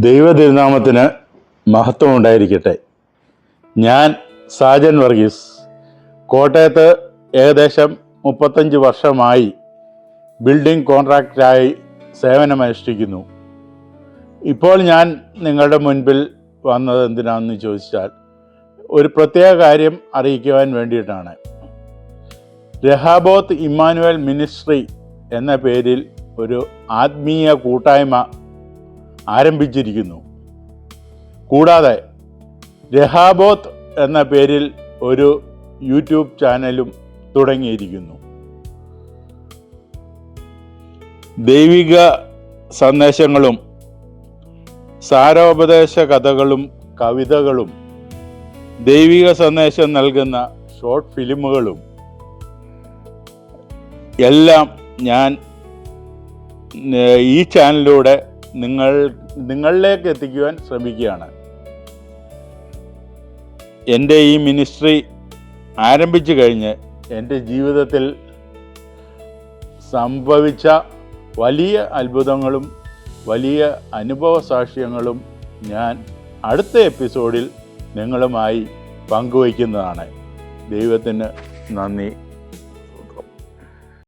ദൈവതിരുനാമത്തിന് മഹത്വം ഉണ്ടായിരിക്കട്ടെ. ഞാൻ സാജൻ വർഗീസ്, കോട്ടയത്ത് ഏകദേശം 35 വർഷമായി ബിൽഡിംഗ് കോൺട്രാക്ടറായി സേവനമനുഷ്ഠിക്കുന്നു. ഇപ്പോൾ ഞാൻ നിങ്ങളുടെ മുൻപിൽ വന്നത് എന്തിനാണെന്ന് ചോദിച്ചാൽ ഒരു പ്രത്യേക കാര്യം അറിയിക്കുവാൻ വേണ്ടിയിട്ടാണ്. രഹാബോത്ത് ഇമ്മാനുവൽ മിനിസ്ട്രി എന്ന പേരിൽ ഒരു ആത്മീയ കൂട്ടായ്മ ആരംഭിച്ചിരിക്കുന്നു. കൂടാതെ രഹാബോത്ത് എന്ന പേരിൽ ഒരു യൂട്യൂബ് ചാനലും തുടങ്ങിയിരിക്കുന്നു. ദൈവിക സന്ദേശങ്ങളും സാരോപദേശ കഥകളും കവിതകളും ദൈവിക സന്ദേശം നൽകുന്ന ഷോർട്ട് ഫിലിമുകളും എല്ലാം ഞാൻ ഈ ചാനലിലൂടെ നിങ്ങളിലേക്ക് എത്തിക്കുവാൻ ശ്രമിക്കുകയാണ്. എൻ്റെ ഈ മിനിസ്ട്രി ആരംഭിച്ചു കഴിഞ്ഞ് എൻ്റെ ജീവിതത്തിൽ സംഭവിച്ച വലിയ അത്ഭുതങ്ങളും വലിയ അനുഭവ സാക്ഷ്യങ്ങളും ഞാൻ അടുത്ത എപ്പിസോഡിൽ നിങ്ങളുമായി പങ്കുവയ്ക്കുന്നതാണ്. ദൈവത്തിന് നന്ദി.